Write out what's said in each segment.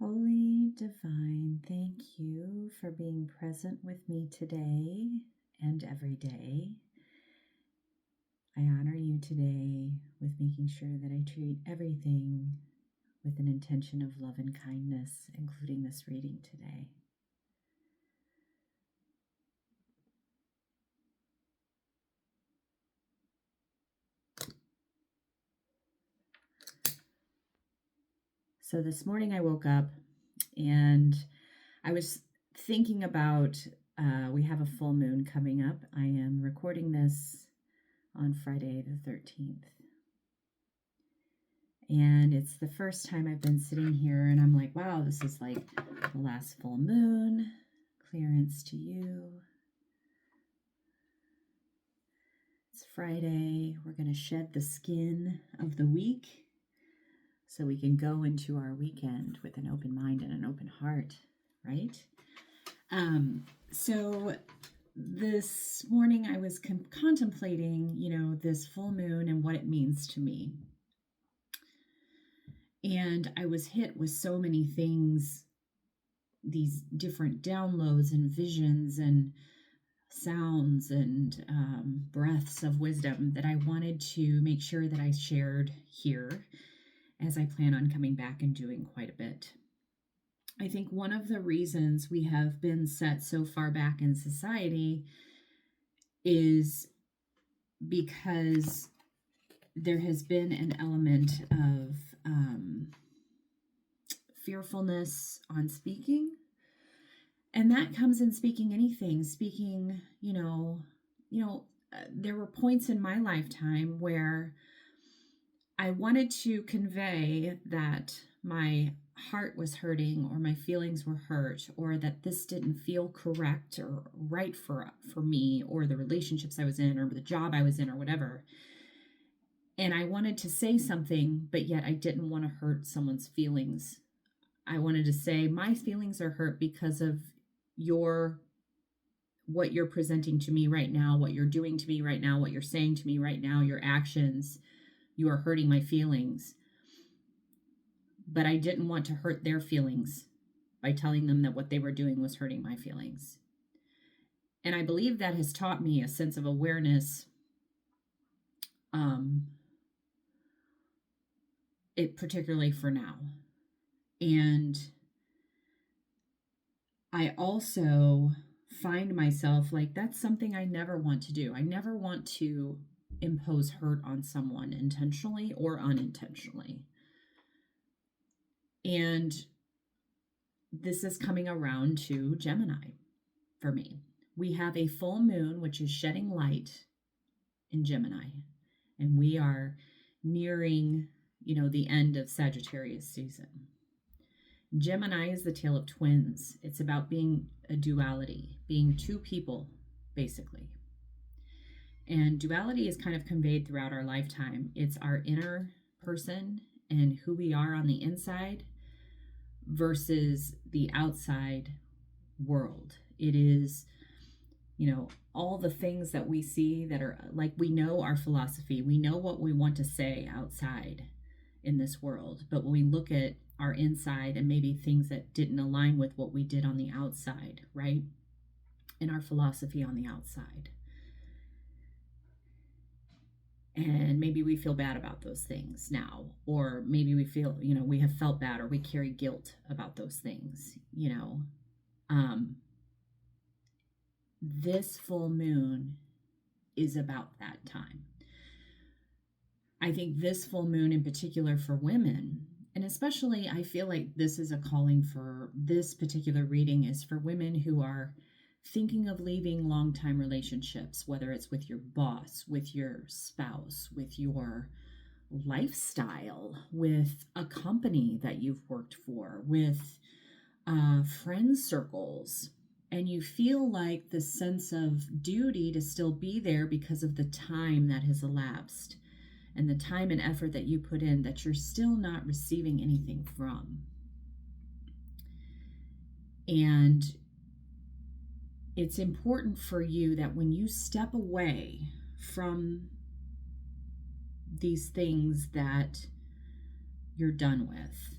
Holy Divine, thank you for being present with me today and every day. I honor you today with making sure that I treat everything with an intention of love and kindness, including this reading today. So this morning I woke up and I was thinking about, we have a full moon coming up. I am recording this on Friday the 13th. And it's the first time I've been sitting here and I'm like, wow, this is like the last full moon. Clearance to you. It's Friday. We're going to shed the skin of the week so we can go into our weekend with an open mind and an open heart, right? So this morning I was contemplating, this full moon and what it means to me. And I was hit with so many things, these different downloads and visions and sounds and breaths of wisdom that I wanted to make sure that I shared here, as I plan on coming back and doing quite a bit. I think one of the reasons we have been set so far back in society is because there has been an element of fearfulness on speaking. And that comes in speaking anything, there were points in my lifetime where I wanted to convey that my heart was hurting or my feelings were hurt or that this didn't feel correct or right for me or the relationships I was in or the job I was in or whatever. And I wanted to say something, but yet I didn't want to hurt someone's feelings. I wanted to say my feelings are hurt because of what you're presenting to me right now, what you're doing to me right now, what you're saying to me right now, your actions. You are hurting my feelings. But I didn't want to hurt their feelings by telling them that what they were doing was hurting my feelings. And I believe that has taught me a sense of awareness, particularly for now. And I also find myself like, that's something I never want to do. I never want to impose hurt on someone intentionally or unintentionally. And this is coming around to Gemini for me. We have a full moon, which is shedding light in Gemini. And we are nearing, the end of Sagittarius season. Gemini is the tale of twins. It's about being a duality, being two people, basically. And duality is kind of conveyed throughout our lifetime. It's our inner person and who we are on the inside versus the outside world. It is, all the things that we see that are like, we know our philosophy. We know what we want to say outside in this world. But when we look at our inside and maybe things that didn't align with what we did on the outside, right? And our philosophy on the outside. And maybe we feel bad about those things now, or maybe we feel, we have felt bad or we carry guilt about those things, This full moon is about that time. I think this full moon in particular for women, and especially I feel like this is a calling for this particular reading, is for women who are thinking of leaving long-time relationships, whether it's with your boss, with your spouse, with your lifestyle, with a company that you've worked for, with friend circles, and you feel like the sense of duty to still be there because of the time that has elapsed and the time and effort that you put in that you're still not receiving anything from. And it's important for you that when you step away from these things that you're done with,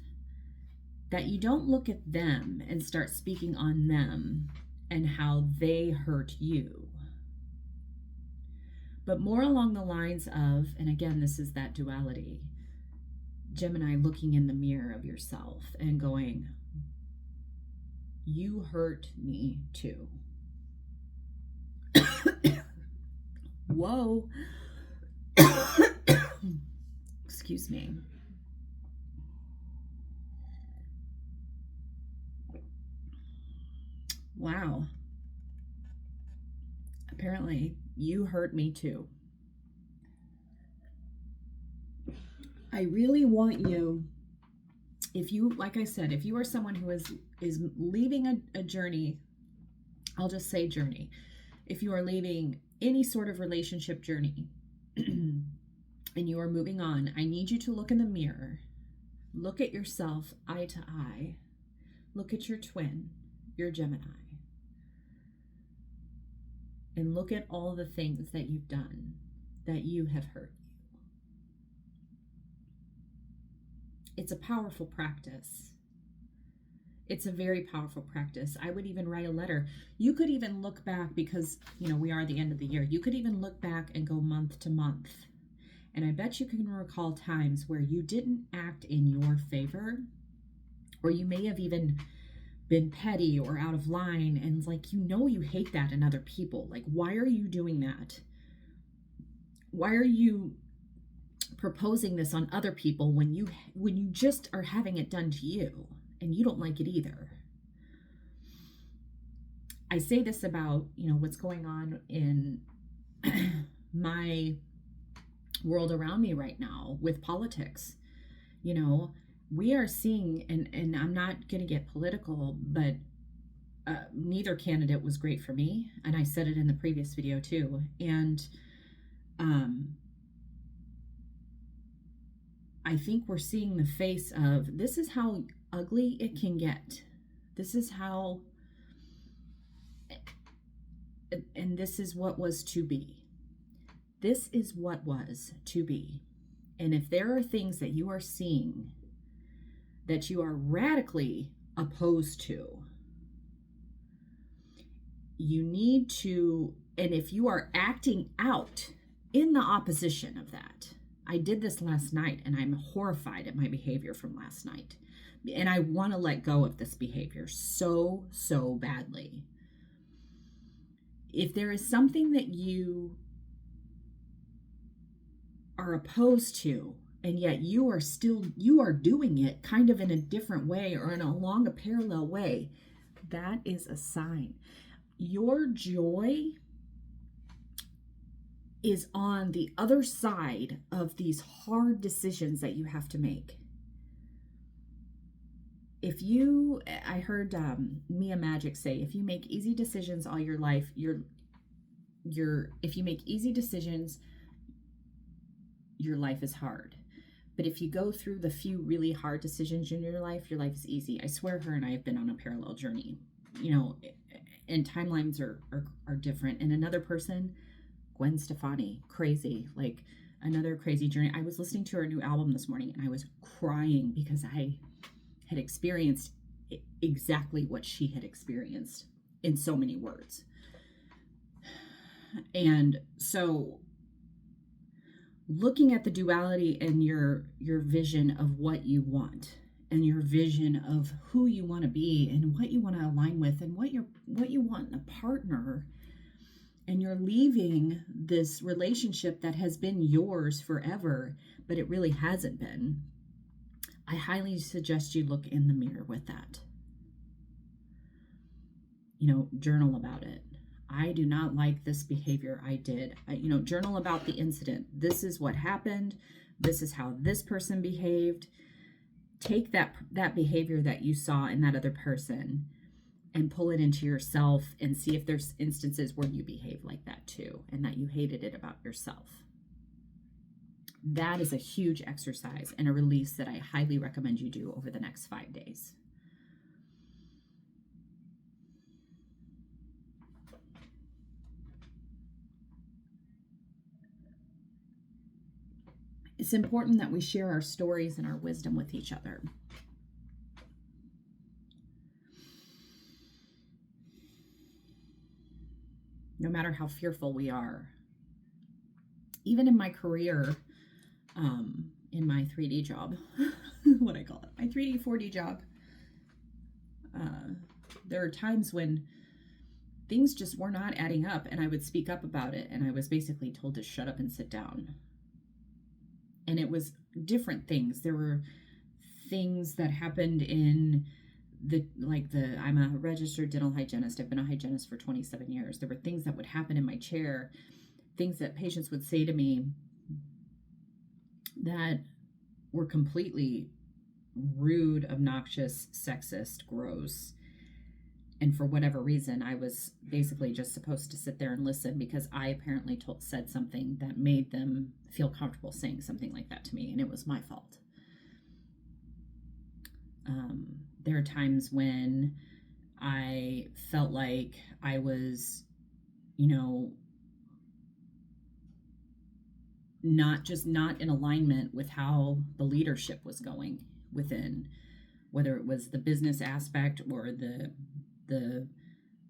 that you don't look at them and start speaking on them and how they hurt you, but more along the lines of, and again, this is that duality, Gemini looking in the mirror of yourself and going, you hurt me too. Whoa. Excuse me. Wow. Apparently, you hurt me too. I really want you, if you, like I said, if you are someone who is leaving a journey, I'll just say journey. If you are leaving any sort of relationship journey and you are moving on, I need you to look in the mirror, look at yourself eye to eye, look at your twin, your Gemini, and look at all the things that you've done that you have hurt you. It's a powerful practice. It's a very powerful practice. I would even write a letter. You could even look back, because, you know, we are at the end of the year. You could even look back and go month to month. And I bet you can recall times where you didn't act in your favor, or you may have even been petty or out of line, and like, you know, you hate that in other people. Like, why are you doing that? Why are you proposing this on other people when you just are having it done to you and you don't like it either? I say this about, you know, what's going on in my world around me right now with politics. You know, we are seeing, and I'm not going to get political, but neither candidate was great for me. And I said it in the previous video too. And I think we're seeing the face of, this is how ugly it can get. This is how, and this is what was to be. This is what was to be. And if there are things that you are seeing that you are radically opposed to, you need to, and if you are acting out in the opposition of that, I did this last night and I'm horrified at my behavior from last night. And I want to let go of this behavior so badly. If there is something that you are opposed to, and yet you are doing it kind of in a different way or along a parallel way, that is a sign. Your joy is on the other side of these hard decisions that you have to make. I heard Mia Magic say, if you make easy decisions all your life, if you make easy decisions, your life is hard. But if you go through the few really hard decisions in your life is easy. I swear her and I have been on a parallel journey, you know, and timelines are different. And another person, Gwen Stefani, crazy, like another crazy journey. I was listening to her new album this morning and I was crying because I had experienced exactly what she had experienced in so many words. And so looking at the duality and your vision of what you want and your vision of who you want to be and what you want to align with and what you want in a partner, and you're leaving this relationship that has been yours forever, but it really hasn't been, I highly suggest you look in the mirror with that. You know, journal about it. I do not like this behavior I did. Journal about the incident. This is what happened. This is how this person behaved. Take that behavior that you saw in that other person and pull it into yourself and see if there's instances where you behave like that too and that you hated it about yourself. That is a huge exercise and a release that I highly recommend you do over the next 5 days. It's important that we share our stories and our wisdom with each other. no matter how fearful we are. Even in my career, in my 3D job, what I call it, my 3D, 4D job, uh, there are times when things just were not adding up, and I would speak up about it, and I was basically told to shut up and sit down. And it was different things. There were things that happened in I'm a registered dental hygienist. I've been a hygienist for 27 years. There were things that would happen in my chair, things that patients would say to me that were completely rude, obnoxious, sexist, gross. And for whatever reason, I was basically just supposed to sit there and listen because I apparently said something that made them feel comfortable saying something like that to me, and it was my fault. There are times when I felt like I was, not in alignment with how the leadership was going within, whether it was the business aspect or the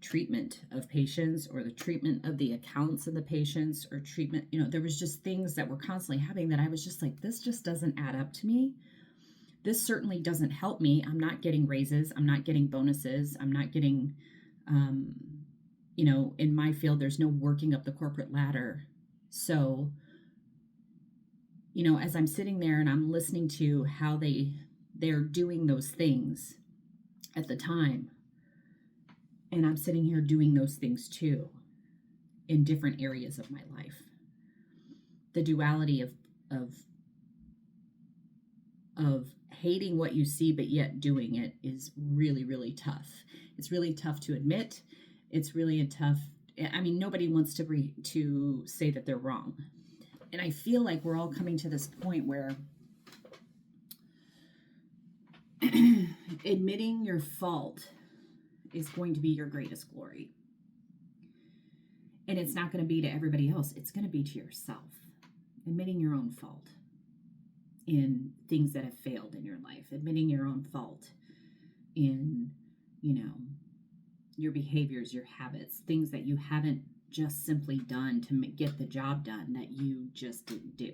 treatment of patients or the treatment of the accounts of the patients or treatment. There was just things that were constantly happening that I was just like, this just doesn't add up to me. This certainly doesn't help me. I'm not getting raises. I'm not getting bonuses. I'm not getting, in my field, there's no working up the corporate ladder. So, as I'm sitting there and I'm listening to how they're doing those things at the time, and I'm sitting here doing those things too in different areas of my life. The duality of hating what you see but yet doing it is really, really tough. It's really tough to admit. It's really tough. I mean, nobody wants to say that they're wrong. And I feel like we're all coming to this point where admitting your fault is going to be your greatest glory. And it's not going to be to everybody else. It's going to be to yourself. Admitting your own fault in things that have failed in your life. Admitting your own fault in, your behaviors, your habits, things that you haven't just simply done to get the job done that you just didn't do.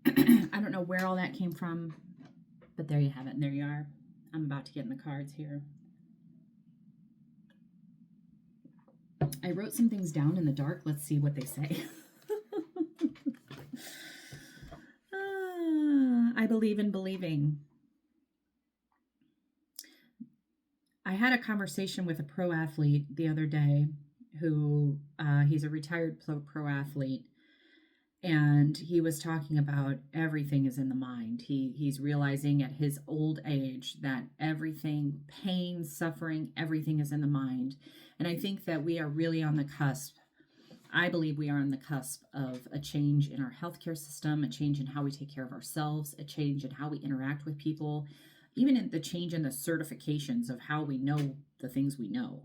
I don't know where all that came from, but there you have it, and there you are. I'm about to get in the cards here. I wrote some things down in the dark. Let's see what they say. I believe in believing. I had a conversation with a pro athlete the other day who he's a retired pro athlete, and he was talking about everything is in the mind. He's realizing at his old age that everything, pain, suffering, everything is in the mind. And I think that we are really on the cusp. I believe we are on the cusp of a change in our healthcare system, a change in how we take care of ourselves, a change in how we interact with people, even in the change in the certifications of how we know the things we know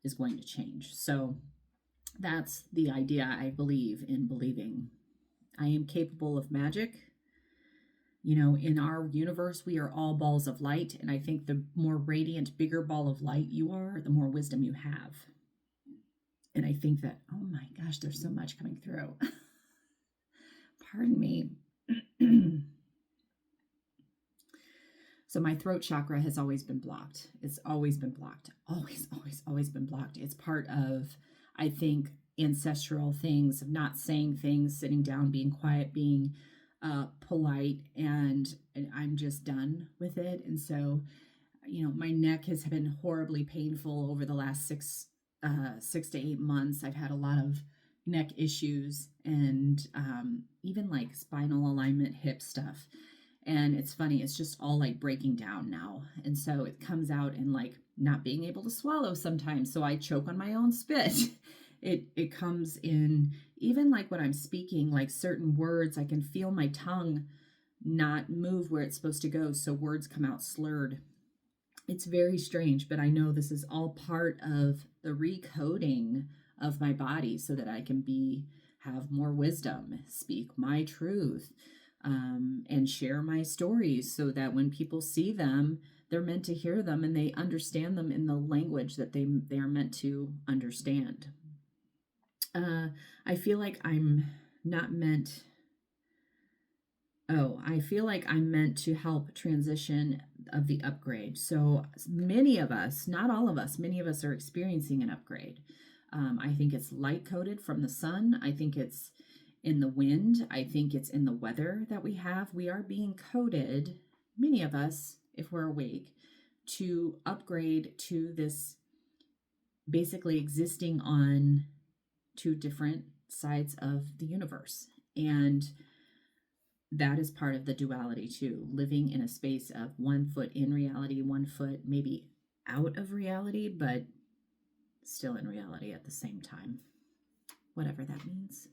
is going to change. So that's the idea. I believe in believing. I am capable of magic. In our universe, we are all balls of light. And I think the more radiant, bigger ball of light you are, the more wisdom you have. And I think that, oh my gosh, there's so much coming through. Pardon me. So my throat chakra has always been blocked. It's always been blocked. Always, always, always been blocked. It's part of, I think, ancestral things of not saying things, sitting down, being quiet, being polite, and I'm just done with it. And so, my neck has been horribly painful over the last 6 to 8 months. I've had a lot of neck issues and even like spinal alignment, hip stuff. And it's funny, it's just all like breaking down now. And so it comes out in like not being able to swallow sometimes. So I choke on my own spit. It comes in even like when I'm speaking, like certain words, I can feel my tongue not move where it's supposed to go. So words come out slurred. It's very strange, but I know this is all part of the recoding of my body so that I can have more wisdom, speak my truth, and share my stories so that when people see them, they're meant to hear them, and they understand them in the language that they are meant to understand. I feel like I'm not meant. Oh, I feel like I'm meant to help transition of the upgrade. So many of us, not all of us, many of us are experiencing an upgrade. I think it's light coded from the sun. I think it's in the wind. I think it's in the weather that we have. We are being coded, many of us, if we're awake, to upgrade to this basically existing on two different sides of the universe. And that is part of the duality too, living in a space of 1 foot in reality, 1 foot maybe out of reality, but still in reality at the same time, whatever that means.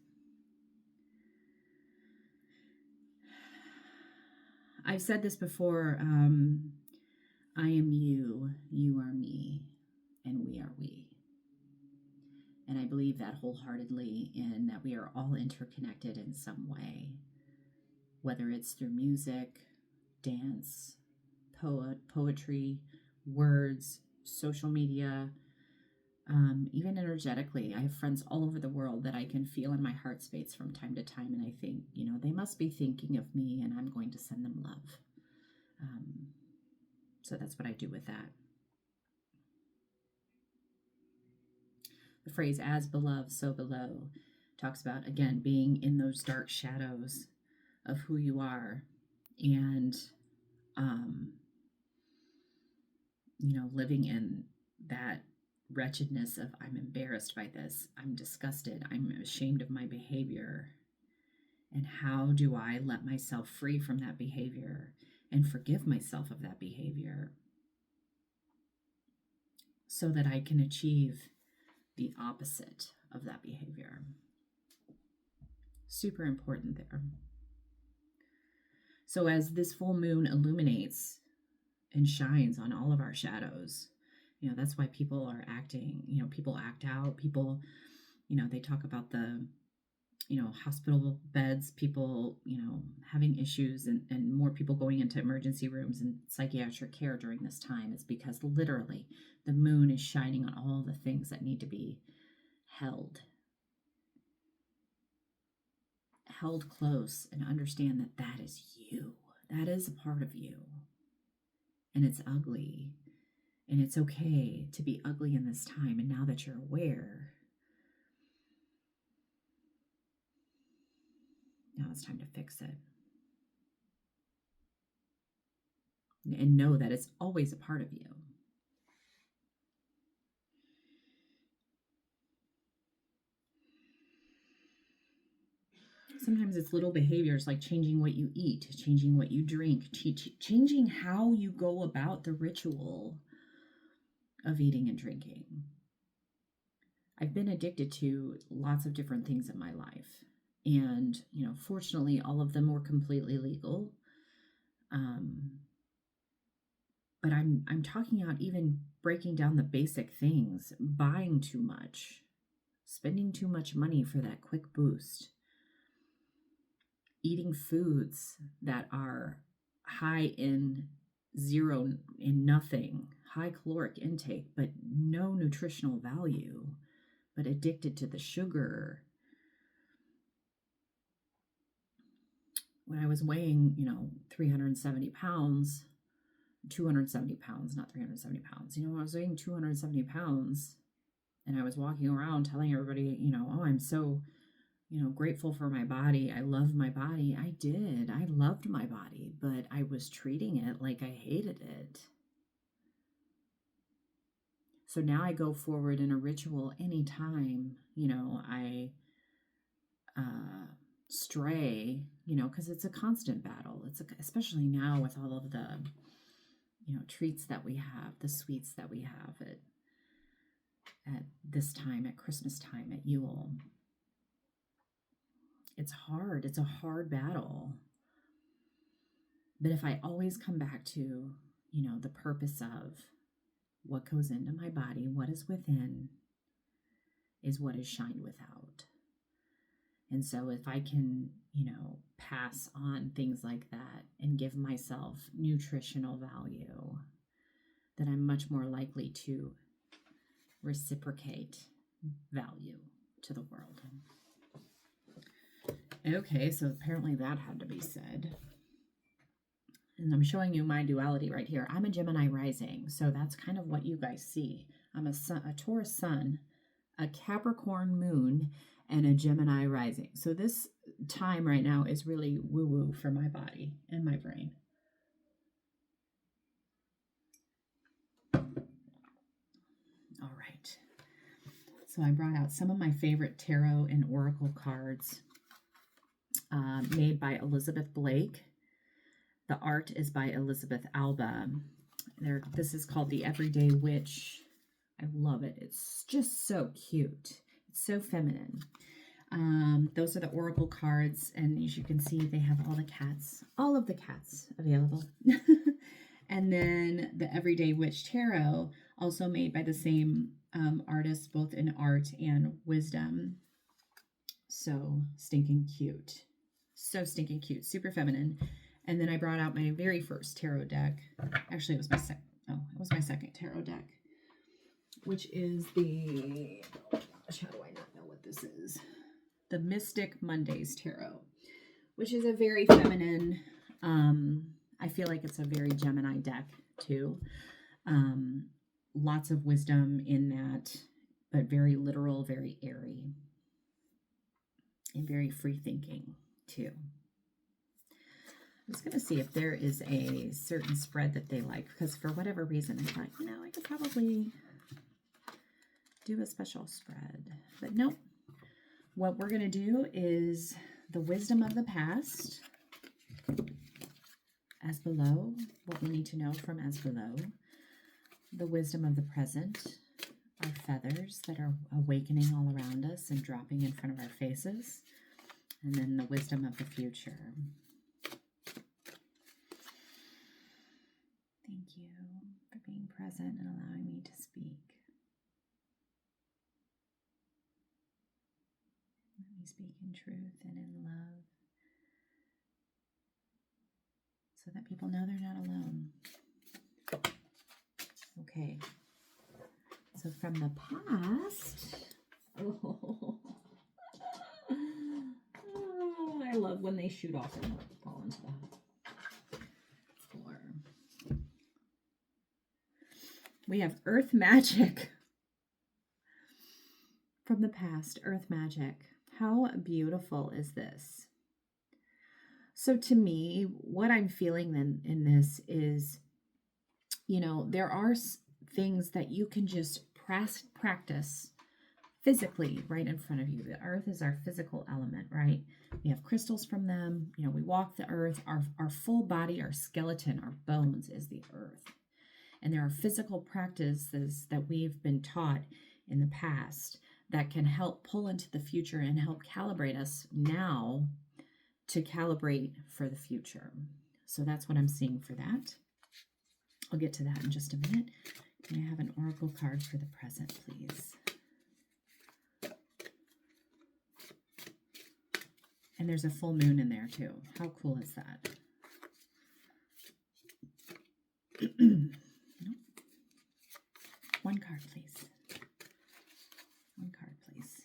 I've said this before. I am you, you are me, and we are we. And I believe that wholeheartedly, in that we are all interconnected in some way, whether it's through music, dance, poetry, words, social media, even energetically. I have friends all over the world that I can feel in my heart space from time to time, and I think, they must be thinking of me, and I'm going to send them love. So that's what I do with that. The phrase "as beloved, so below" talks about, again, being in those dark shadows of who you are, and living in that wretchedness of, I'm embarrassed by this, I'm disgusted, I'm ashamed of my behavior, and how do I let myself free from that behavior and forgive myself of that behavior so that I can achieve the opposite of that behavior. Super important there. So as this full moon illuminates and shines on all of our shadows, that's why people are acting, people act out, people, they talk about the, hospital beds, people, having issues, and more people going into emergency rooms and psychiatric care during this time. Is because literally the moon is shining on all the things that need to be held close, and understand that that is you. That is a part of you. And it's ugly. And it's okay to be ugly in this time. And now that you're aware, now it's time to fix it. And know that it's always a part of you. Sometimes it's little behaviors like changing what you eat, changing what you drink, changing how you go about the ritual of eating and drinking. I've been addicted to lots of different things in my life. And, fortunately, all of them were completely legal. But I'm talking about even breaking down the basic things, buying too much, spending too much money for that quick boost, eating foods that are high in zero, in nothing, high caloric intake, but no nutritional value, but addicted to the sugar. When I was weighing, 370 pounds, 270 pounds, not 370 pounds, when I was weighing 270 pounds and I was walking around telling everybody, oh, I'm so, grateful for my body. I love my body. I did. I loved my body, but I was treating it like I hated it. So now I go forward in a ritual anytime, I stray, because it's a constant battle. Especially now with all of the, treats that we have, the sweets that we have at this time, at Christmas time, at Yule. It's hard. It's a hard battle. But if I always come back to, the purpose of what goes into my body, what is within, is what is shined without. And so if I can, pass on things like that and give myself nutritional value, then I'm much more likely to reciprocate value to the world. Okay, so apparently that had to be said. And I'm showing you my duality right here. I'm a Gemini rising, so that's kind of what you guys see. I'm a Taurus sun, a Capricorn moon, and a Gemini rising. So this time right now is really woo-woo for my body and my brain. All right. So I brought out some of my favorite tarot and oracle cards made by Elizabeth Blake. The art is by Elizabeth Alba. This is called The Everyday Witch. I love it. It's just so cute. It's so feminine. Those are the oracle cards, and as you can see, they have all of the cats available. And then the Everyday Witch Tarot, also made by the same artist, both in art and wisdom. So stinking cute. So stinking cute. Super feminine. And then I brought out my very first tarot deck. Actually, it was my second tarot deck, which is the, how do I not know what this is? The Mystic Mondays Tarot, which is a very feminine, I feel like it's a very Gemini deck too. Lots of wisdom in that, but very literal, very airy, and very free thinking too. I was going to see if there is a certain spread that they like, because for whatever reason, I thought, I could probably do a special spread. But nope. What we're going to do is the wisdom of the past, as below, what we need to know from as below, the wisdom of the present, our feathers that are awakening all around us and dropping in front of our faces, and then the wisdom of the future. Thank you for being present and allowing me to speak. Let me speak in truth and in love so that people know they're not alone. Okay. So from the past, I love when they shoot off and fall into the floor. We have earth magic. From the past, earth magic. How beautiful is this? So to me, what I'm feeling then in this is, there are things that you can just practice physically right in front of you. The earth is our physical element, right? We have crystals from them. We walk the earth. Our full body, our skeleton, our bones is the earth. And there are physical practices that we've been taught in the past that can help pull into the future and help calibrate us now to calibrate for the future. So that's what I'm seeing for that. I'll get to that in just a minute. Can I have an oracle card for the present, please? And there's a full moon in there too. How cool is that? Nope. One card, please. One card, please.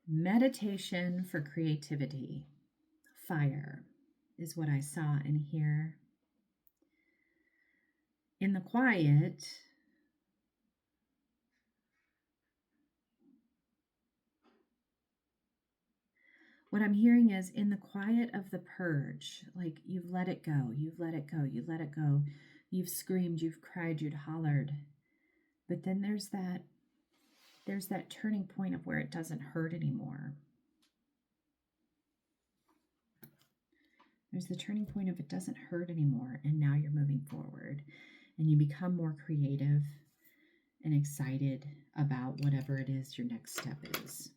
Meditation for creativity. Fire is what I saw in here. In the quiet, what I'm hearing is in the quiet of the purge, like you've let it go, you've let it go, you let it go. You've screamed, you've cried, you've hollered. But then there's that turning point of where it doesn't hurt anymore. There's the turning point of it doesn't hurt anymore, and now you're moving forward, and you become more creative and excited about whatever it is your next step is.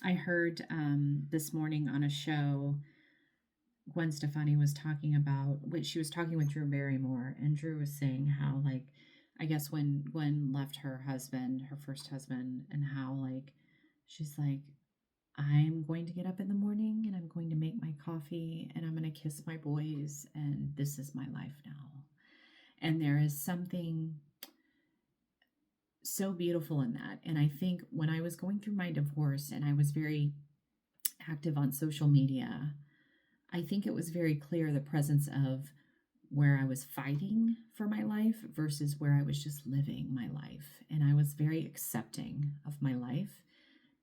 I heard this morning on a show, Gwen Stefani was talking about, she was talking with Drew Barrymore, and Drew was saying how, like, I guess when Gwen left her husband, her first husband, and how, like, she's like, I'm going to get up in the morning and I'm going to make my coffee and I'm going to kiss my boys, and this is my life now. And there is something so beautiful in that. And I think when I was going through my divorce and I was very active on social media, I think it was very clear the presence of where I was fighting for my life versus where I was just living my life. And I was very accepting of my life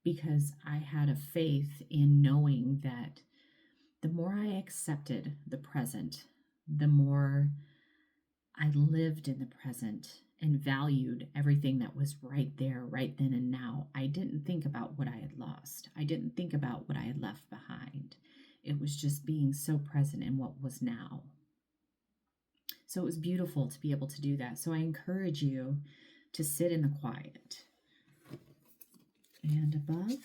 because I had a faith in knowing that the more I accepted the present, the more I lived in the present and valued everything that was right there, right then and now. I didn't think about what I had lost. I didn't think about what I had left behind. It was just being so present in what was now. So it was beautiful to be able to do that. So I encourage you to sit in the quiet. And above,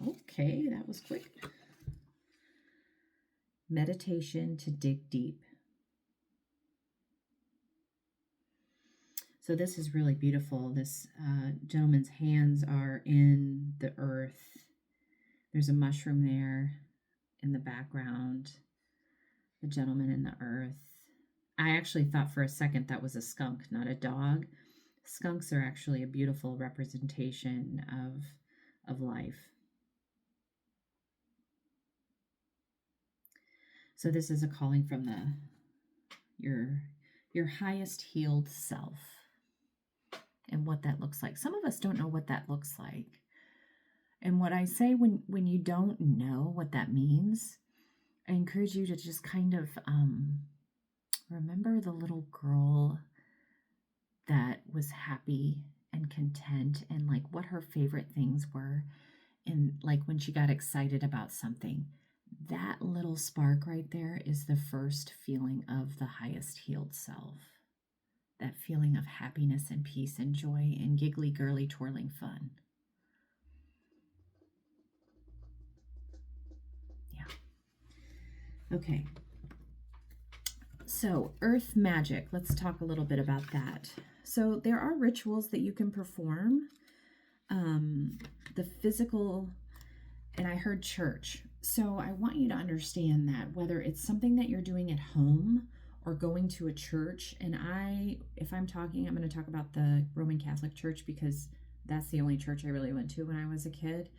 okay, that was quick. Meditation to dig deep. So this is really beautiful. This gentleman's hands are in the earth. There's a mushroom there in the background. The gentleman in the earth. I actually thought for a second that was a skunk, not a dog. Skunks are actually a beautiful representation of life. So this is a calling from your highest healed self and what that looks like. Some of us don't know what that looks like. And what I say when you don't know what that means, I encourage you to just kind of remember the little girl that was happy and content and like what her favorite things were. And like when she got excited about something, that little spark right there is the first feeling of the highest healed self. That feeling of happiness and peace and joy and giggly, girly, twirling fun. Yeah. Okay. So, earth magic. Let's talk a little bit about that. So, there are rituals that you can perform. The physical, and I heard church. So, I want you to understand that whether it's something that you're doing at home or going to a church, and if I'm talking, I'm going to talk about the Roman Catholic Church because that's the only church I really went to when I was a kid.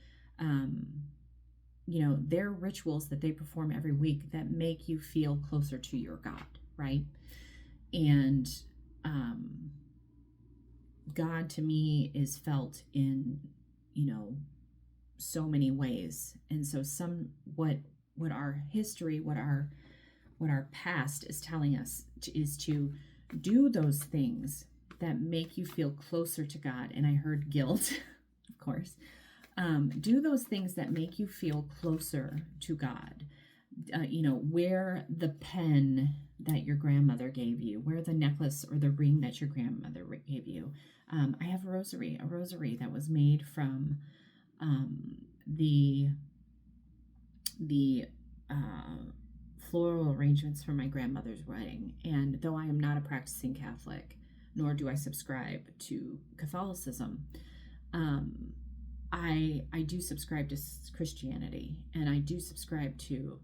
There are rituals that they perform every week that make you feel closer to your God, right? And God to me is felt in, so many ways. And so what our history, what our past is telling us is to do those things that make you feel closer to God. And I heard guilt, of course. Do those things that make you feel closer to God. Wear the pen that your grandmother gave you, wear the necklace or the ring that your grandmother gave you. I have a rosary that was made from the floral arrangements for my grandmother's wedding. And though I am not a practicing Catholic, nor do I subscribe to Catholicism, I do subscribe to Christianity, and I do subscribe to,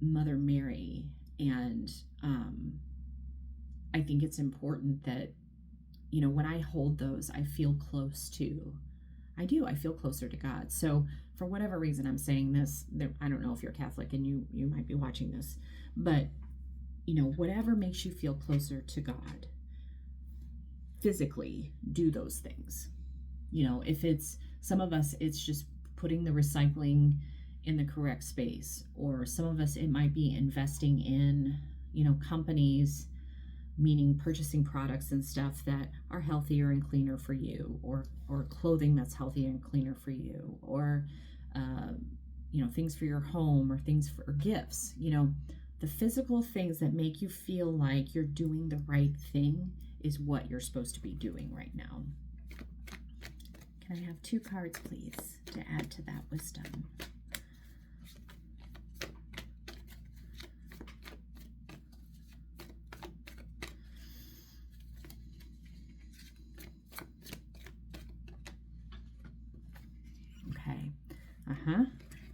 Mother Mary, and I think it's important that, when I hold those, I feel closer to God. So for whatever reason I'm saying this, I don't know if you're Catholic and you might be watching this, but, whatever makes you feel closer to God, physically do those things. If it's some of us, it's just putting the recycling in the correct space, or some of us, it might be investing in, companies, meaning purchasing products and stuff that are healthier and cleaner for you, or clothing that's healthier and cleaner for you, or, things for your home, or things for gifts, the physical things that make you feel like you're doing the right thing is what you're supposed to be doing right now. Can I have 2 cards, please, to add to that wisdom? Okay.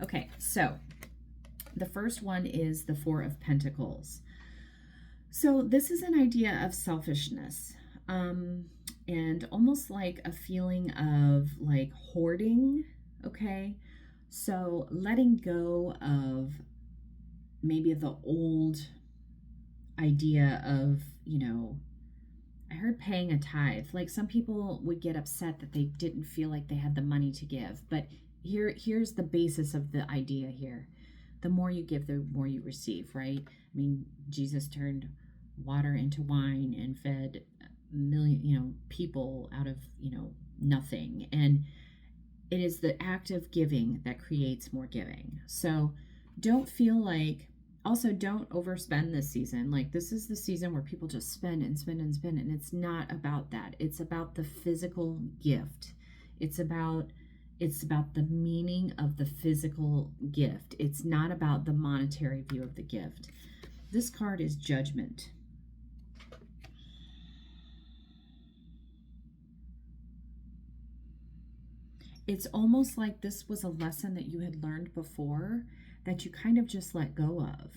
Okay, so the first one is the Four of Pentacles. So this is an idea of selfishness, and almost like a feeling of like hoarding, okay? So letting go of maybe the old idea of, I heard paying a tithe. Like some people would get upset that they didn't feel like they had the money to give, but here's the basis of the idea here. The more you give, the more you receive, right? I mean, Jesus turned water into wine and fed million, people out of, nothing. And it is the act of giving that creates more giving. So don't feel like, also don't overspend this season. Like this is the season where people just spend and spend and spend. And it's not about that. It's about the physical gift. It's about the meaning of the physical gift. It's not about the monetary view of the gift. This card is Judgment. It's almost like this was a lesson that you had learned before that you kind of just let go of.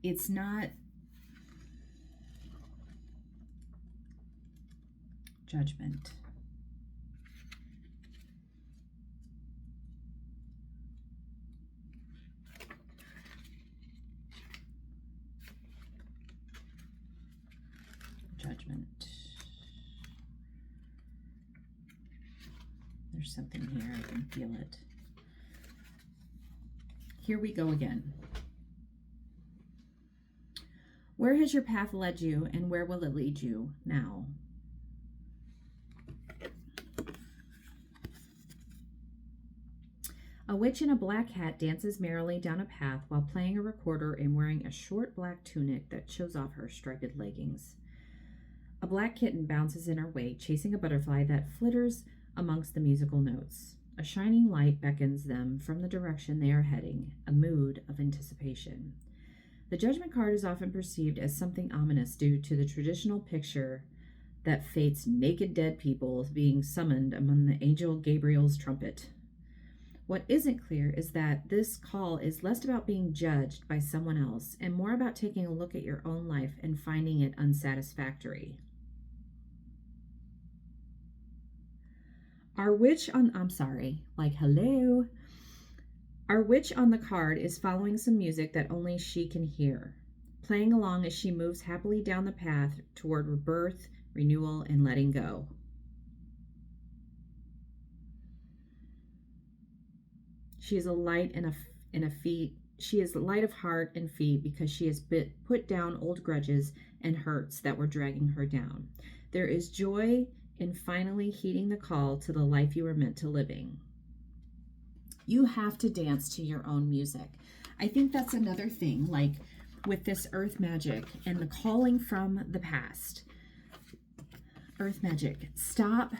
It's not Judgment. Judgment. There's something here. I can feel it. Here we go again. Where has your path led you, and where will it lead you now? A witch in a black hat dances merrily down a path while playing a recorder and wearing a short black tunic that shows off her striped leggings. A black kitten bounces in her way, chasing a butterfly that flitters amongst the musical notes. A shining light beckons them from the direction they are heading, a mood of anticipation. The Judgment card is often perceived as something ominous due to the traditional picture that fates naked dead people being summoned among the angel Gabriel's trumpet. What isn't clear is that this call is less about being judged by someone else and more about taking a look at your own life and finding it unsatisfactory. Our witch on the card is following some music that only she can hear, playing along as she moves happily down the path toward rebirth, renewal, and letting go. She is a light She is light of heart and feet because she has put down old grudges and hurts that were dragging her down. There is joy in finally heeding the call to the life you were meant to living. You have to dance to your own music. I think that's another thing, like with this earth magic and the calling from the past. Earth magic. Stop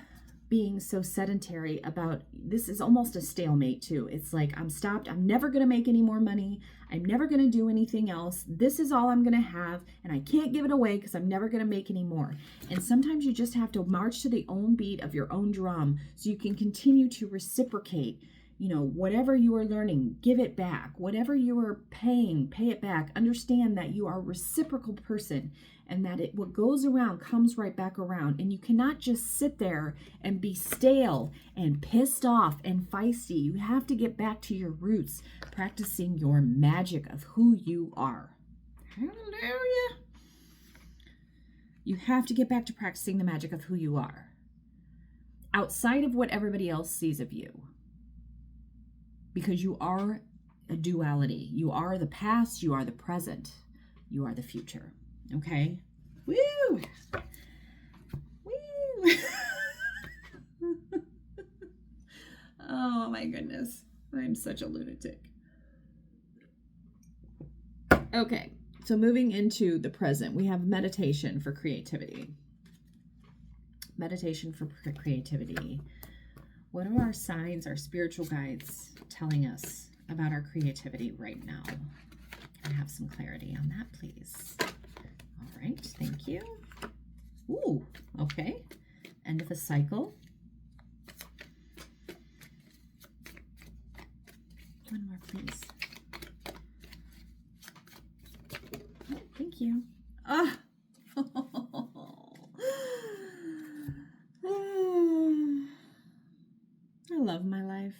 being so sedentary about, this is almost a stalemate too. It's like, I'm stopped. I'm never going to make any more money. I'm never going to do anything else. This is all I'm going to have, and I can't give it away because I'm never going to make any more. And sometimes you just have to march to the own beat of your own drum so you can continue to reciprocate. Whatever you are learning, give it back. Whatever you are paying, pay it back. Understand that you are a reciprocal person and that what goes around comes right back around. And you cannot just sit there and be stale and pissed off and feisty. You have to get back to your roots, practicing your magic of who you are. Hallelujah. You have to get back to practicing the magic of who you are, outside of what everybody else sees of you. Because you are a duality. You are the past, you are the present, you are the future. Okay? Woo! Woo! Oh my goodness. I'm such a lunatic. Okay, so moving into the present, we have meditation for creativity. Meditation for creativity. What are our signs, our spiritual guides telling us about our creativity right now? Can I have some clarity on that, please? All right, thank you. Ooh, okay. End of off a cycle. One more, please. Oh, thank you. Ah. I love my life.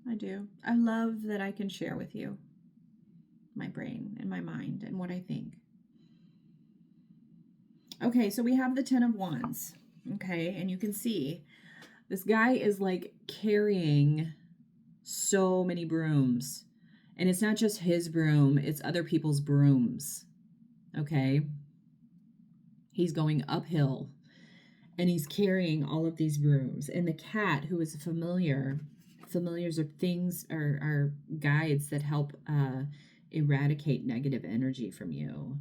I do. I love that I can share with you my brain and my mind and what I think. Okay, so we have the 10 of Wands. Okay, and you can see this guy is like carrying so many brooms. And it's not just his broom, it's other people's brooms. Okay? He's going uphill and he's carrying all of these brooms. And the cat, who is a familiars are things, are guides that help eradicate negative energy from you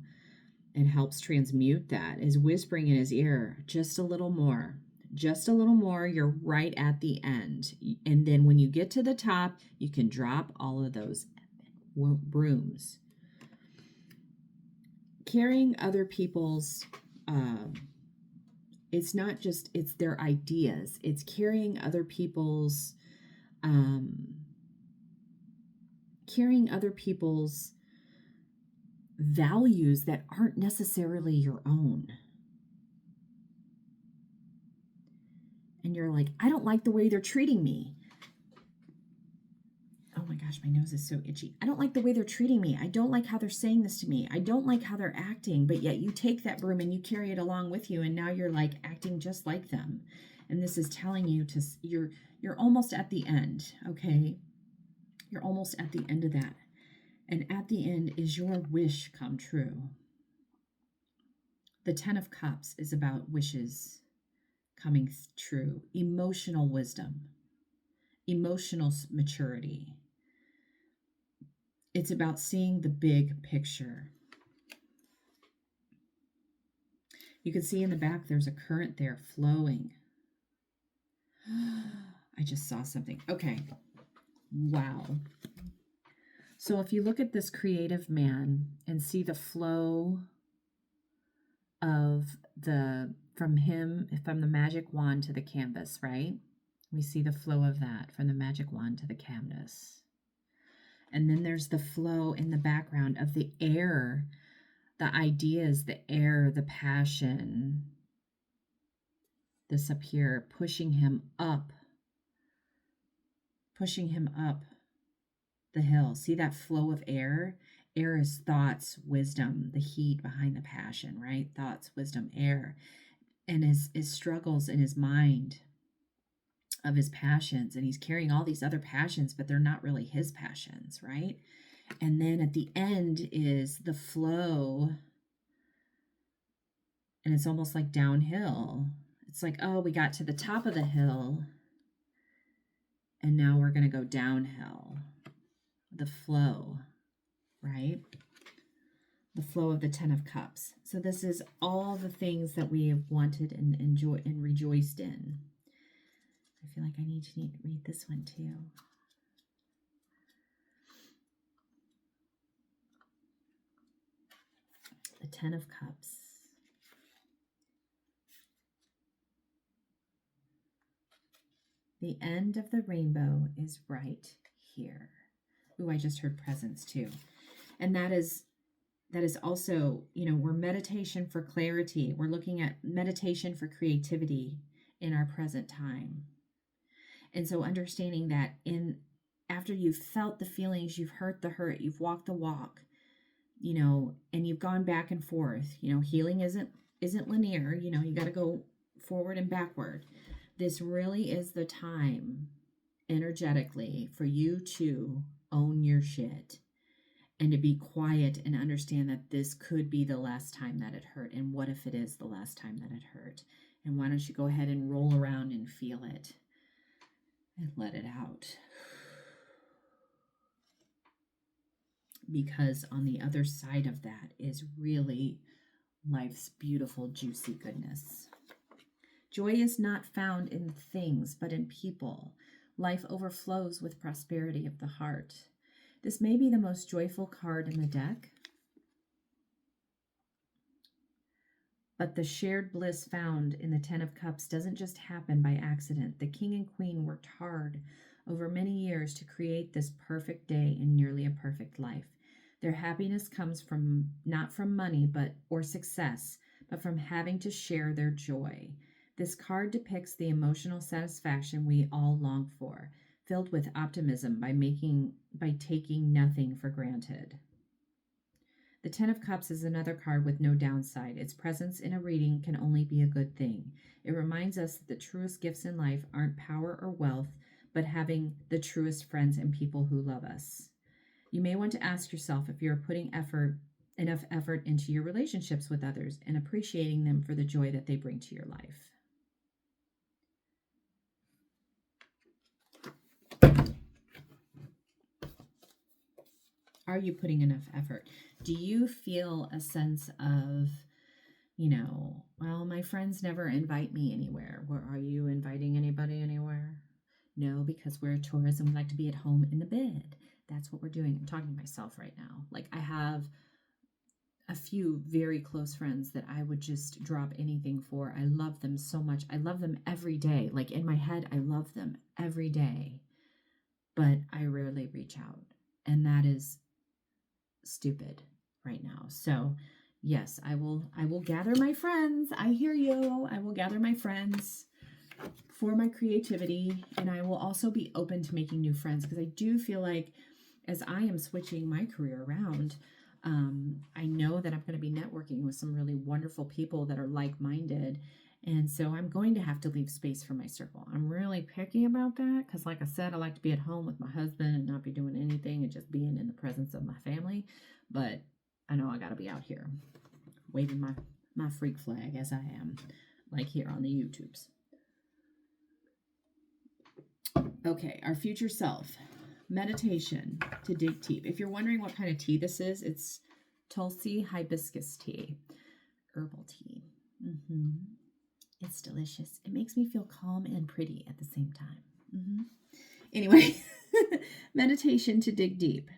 and helps transmute that, is whispering in his ear, just a little more. Just a little more, you're right at the end. And then when you get to the top, you can drop all of those brooms. Carrying other people's, it's not just, it's their ideas. It's carrying other people's, values that aren't necessarily your own. And you're like, I don't like the way they're treating me. Oh my gosh, my nose is so itchy. I don't like the way they're treating me. I don't like how they're saying this to me. I don't like how they're acting. But yet you take that broom and you carry it along with you, and now you're like acting just like them. And this is telling you to, you're almost at the end, okay? You're almost at the end of that. And at the end is your wish come true. The 10 of Cups is about wishes coming true, emotional wisdom, emotional maturity. It's about seeing the big picture. You can see in the back there's a current there flowing. I just saw something. Okay. Wow. So if you look at this creative man and see the flow of from the magic wand to the canvas, right? We see the flow of that from the magic wand to the canvas. And then there's the flow in the background of the air, the ideas, the air, the passion. This up here, pushing him up the hill. See that flow of air? Air is thoughts, wisdom, the heat behind the passion, right? Thoughts, wisdom, air. And his struggles in his mind of his passions. And he's carrying all these other passions, but they're not really his passions, right? And then at the end is the flow. And it's almost like downhill. It's like, oh, we got to the top of the hill. And now we're going to go downhill. The flow, right? The flow of the 10 of Cups. So this is all the things that we have wanted and enjoyed and rejoiced in. I feel like I need to read this one too. The 10 of Cups. The end of the rainbow is right here. Ooh, I just heard presence too. And that is also, we're meditation for clarity. We're looking at meditation for creativity in our present time. And so understanding that after you've felt the feelings, you've hurt the hurt, you've walked the walk, and you've gone back and forth, healing isn't linear, you got to go forward and backward. This really is the time energetically for you to own your shit and to be quiet and understand that this could be the last time that it hurt. And what if it is the last time that it hurt? And why don't you go ahead and roll around and feel it and let it out? Because on the other side of that is really life's beautiful, juicy goodness. Joy is not found in things, but in people. Life overflows with prosperity of the heart. This may be the most joyful card in the deck. But the shared bliss found in the Ten of Cups doesn't just happen by accident. The king and queen worked hard over many years to create this perfect day and nearly a perfect life. Their happiness comes from not from money but or success, but from having to share their joy. This card depicts the emotional satisfaction we all long for, filled with optimism by taking nothing for granted. The Ten of Cups is another card with no downside. Its presence in a reading can only be a good thing. It reminds us that the truest gifts in life aren't power or wealth, but having the truest friends and people who love us. You may want to ask yourself if you're putting enough effort into your relationships with others and appreciating them for the joy that they bring to your life. Are you putting enough effort? Do you feel a sense of, well, my friends never invite me anywhere? Are you inviting anybody anywhere? No, because we're a Taurus and we like to be at home in the bed. That's what we're doing. I'm talking to myself right now. Like, I have a few very close friends that I would just drop anything for. I love them so much. I love them every day. Like, in my head, I love them every day. But I rarely reach out. And that is stupid right now. So yes, I will gather my friends. I hear you. I will gather my friends for my creativity, and I will also be open to making new friends, because I do feel like as I am switching my career around, I know that I'm going to be networking with some really wonderful people that are like-minded. And so I'm going to have to leave space for my circle. I'm really picky about that because, like I said, I like to be at home with my husband and not be doing anything and just being in the presence of my family. But I know I got to be out here waving my freak flag as I am, like here on the YouTubes. Okay, our future self. Meditation to dig deep. If you're wondering what kind of tea this is, it's Tulsi hibiscus tea, herbal tea. It's delicious. It makes me feel calm and pretty at the same time. Anyway, meditation to dig deep.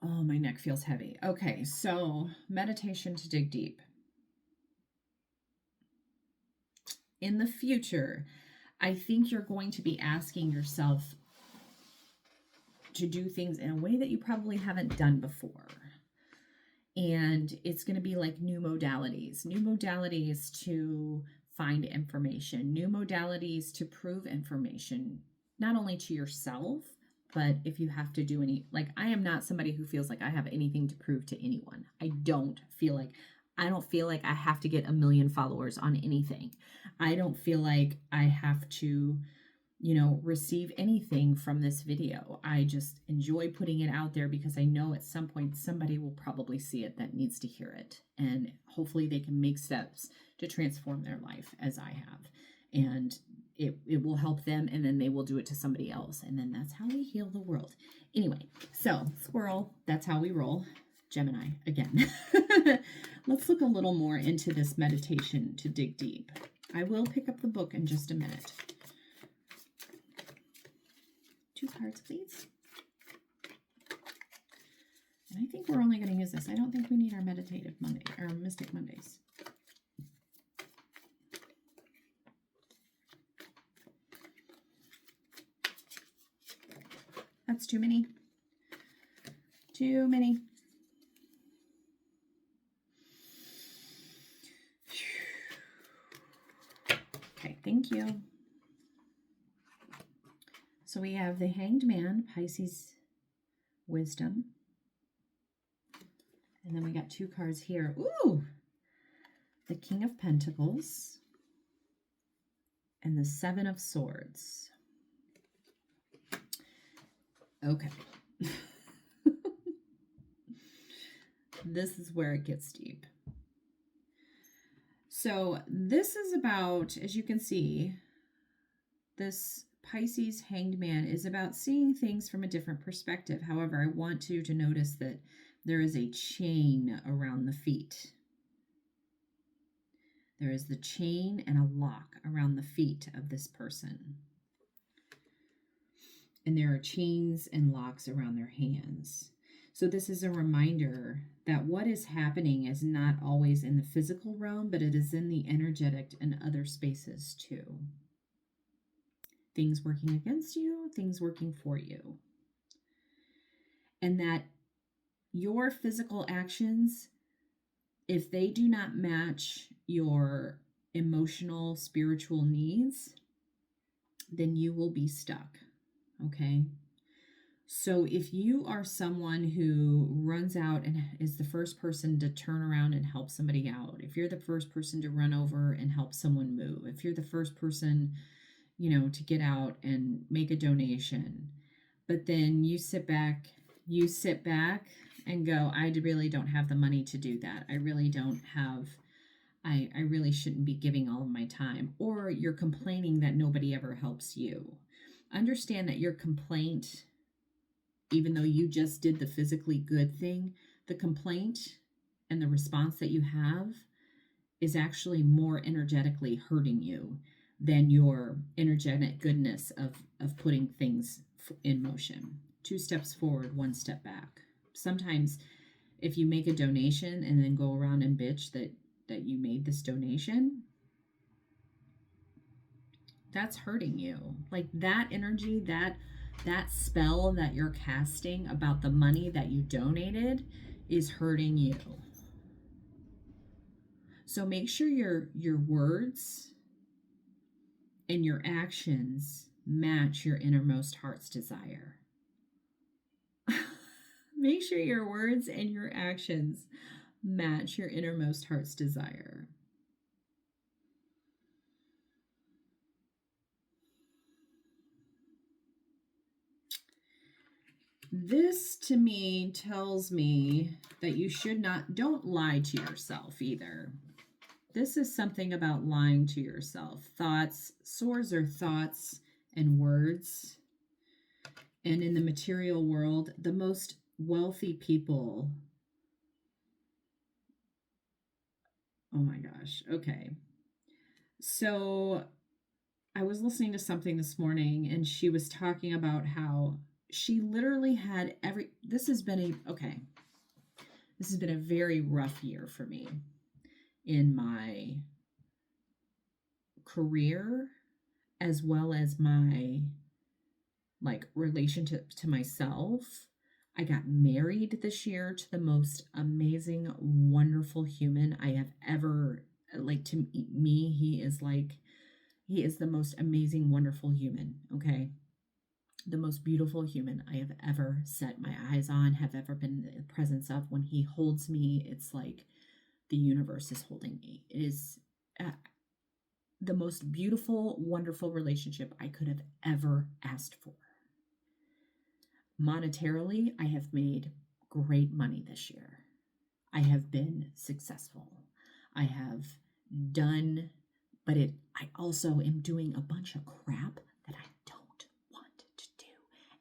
Oh, my neck feels heavy. Okay, so meditation to dig deep. In the future, I think you're going to be asking yourself to do things in a way that you probably haven't done before. And it's going to be like new modalities to find information, new modalities to prove information, not only to yourself, but if you have to do any, like, I am not somebody who feels like I have anything to prove to anyone. I don't feel like I have to get 1 million followers on anything. I don't feel like I have to, receive anything from this video. I just enjoy putting it out there because I know at some point somebody will probably see it that needs to hear it. And hopefully they can make steps to transform their life as I have. And it will help them, and then they will do it to somebody else. And then that's how we heal the world. Anyway, so squirrel, that's how we roll. Gemini, again. Let's look a little more into this meditation to dig deep. I will pick up the book in just a minute. 2 cards, please. And I think we're only going to use this. I don't think we need our meditative Monday or Mystic Mondays. That's too many. Too many. Okay, thank you. So we have the Hanged Man, Pisces Wisdom. And then we got 2 cards here. Ooh! The King of Pentacles and the 7 of Swords. Okay. This is where it gets deep. So this is about, as you can see, this Pisces Hanged Man is about seeing things from a different perspective. However, I want you to notice that there is a chain around the feet. There is the chain and a lock around the feet of this person. and there are chains and locks around their hands. So this is a reminder that what is happening is not always in the physical realm, but it is in the energetic and other spaces too. Things working against you, things working for you. And that your physical actions, if they do not match your emotional, spiritual needs, then you will be stuck. Okay? So if you are someone who runs out and is the first person to turn around and help somebody out, if you're the first person to run over and help someone move, if you're the first person, to get out and make a donation, but then you sit back and go, I really don't have the money to do that. I really don't have, I really shouldn't be giving all of my time. Or you're complaining that nobody ever helps you. Understand that your complaint, even though you just did the physically good thing, the complaint and the response that you have is actually more energetically hurting you than your energetic goodness of putting things in motion. 2 steps forward, 1 step back. Sometimes if you make a donation and then go around and bitch that you made this donation, that's hurting you. Like that energy, that spell that you're casting about the money that you donated is hurting you. So make sure your words and your actions match your innermost heart's desire. Make sure your words and your actions match your innermost heart's desire. This to me tells me that you don't lie to yourself either. This is something about lying to yourself. Swords are thoughts and words. And in the material world, the most wealthy people, oh my gosh, okay. So I was listening to something this morning and she was talking about how she literally had this has been a very rough year for me in my career as well as my relationship to myself. I got married this year to the most amazing, wonderful human I have ever, to me, he is the most amazing, wonderful human, okay? The most beautiful human I have ever set my eyes on, have ever been in the presence of. When he holds me, it's like the universe is holding me. It is the most beautiful, wonderful relationship I could have ever asked for. Monetarily, I have made great money this year. I have been successful. I have done, but I also am doing a bunch of crap that I don't want to do.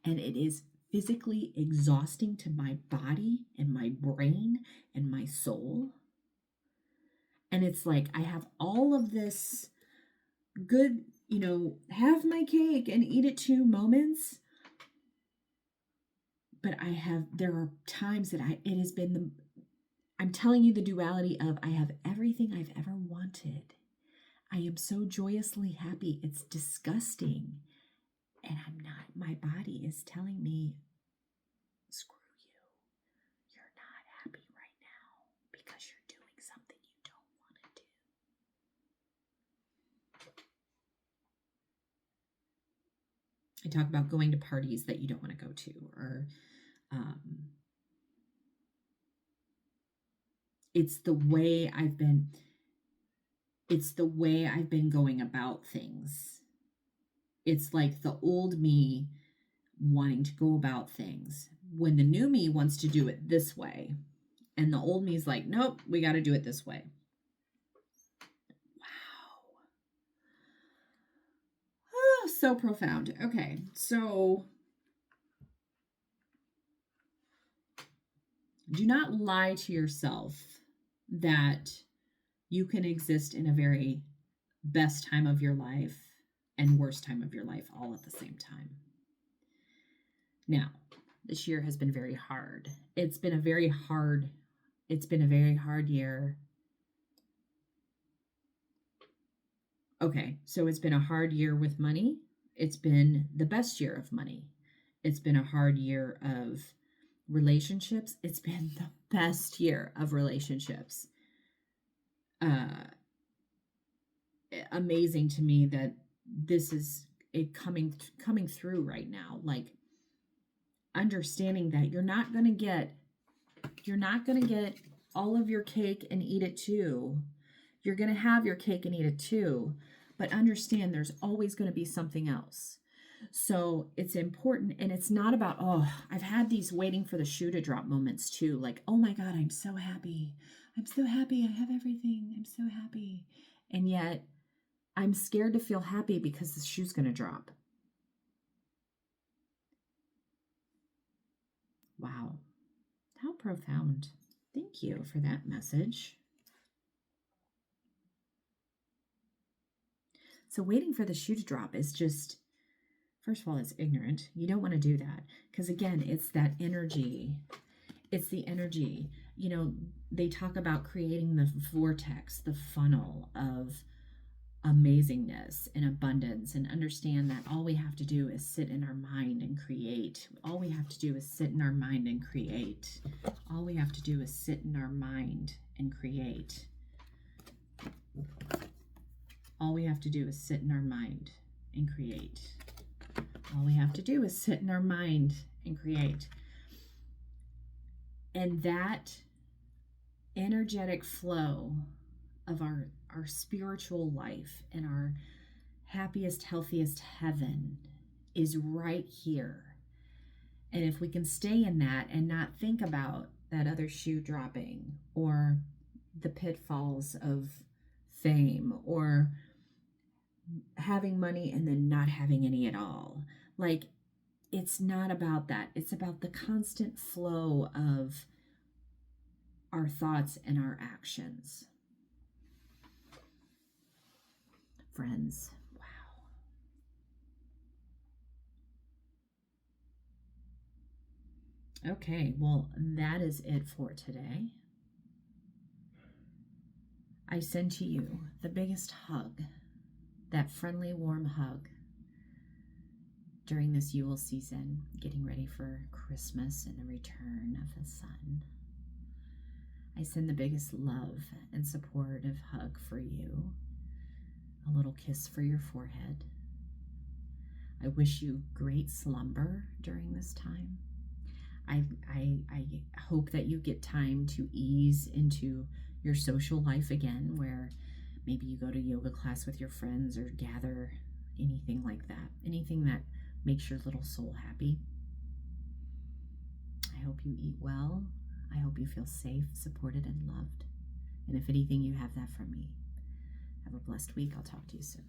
And it is physically exhausting to my body and my brain and my soul. And it's like I have all of this good, have my cake and eat it too moments. But there are times that it has been I'm telling you the duality of I have everything I've ever wanted. I am so joyously happy. It's disgusting. And I'm not, my body is telling me, screw you. You're not happy right now because you're doing something you don't want to do. I talk about going to parties that you don't want to go to, or it's the way I've been going about things. It's like the old me wanting to go about things when the new me wants to do it this way. And the old me's like, nope, we got to do it this way. Wow. Oh, so profound. Okay, so do not lie to yourself that you can exist in a very best time of your life and worst time of your life all at the same time. Now, this year has been very hard. It's been a very hard year. Okay, so it's been a hard year with money. It's been the best year of money. It's been a hard year of relationships. It's been the best year of relationships. Amazing to me that this is it coming through right now. Like, understanding that you're not going to get all of your cake and eat it too. You're going to have your cake and eat it too, but understand there's always going to be something else. So it's important, and it's not about, oh, I've had these waiting for the shoe to drop moments too. Like, oh my God, I'm so happy. I'm so happy. I have everything. I'm so happy. And yet I'm scared to feel happy because the shoe's going to drop. Wow. How profound. Thank you for that message. So waiting for the shoe to drop is just, first of all, it's ignorant. You don't want to do that because, again, it's that energy. It's the energy. You know, they talk about creating the vortex, the funnel of amazingness and abundance, and understand that all we have to do is sit in our mind and create. All we have to do is sit in our mind and create. All we have to do is sit in our mind and create. All we have to do is sit in our mind and create. All we have to do is sit in our mind and create. And that energetic flow of our spiritual life and our happiest, healthiest heaven is right here. And if we can stay in that and not think about that other shoe dropping or the pitfalls of fame or having money and then not having any at all, like, it's not about that. It's about the constant flow of our thoughts and our actions. Friends, wow. Okay, well, that is it for today. I send to you the biggest hug, that friendly, warm hug during this Yule season, getting ready for Christmas and the return of the sun. I send the biggest love and supportive hug for you, a little kiss for your forehead. I wish you great slumber during this time. I hope that you get time to ease into your social life again, where maybe you go to yoga class with your friends or gather, anything like that, anything that makes your little soul happy. I hope you eat well. I hope you feel safe, supported, and loved. And if anything, you have that from me. Have a blessed week. I'll talk to you soon.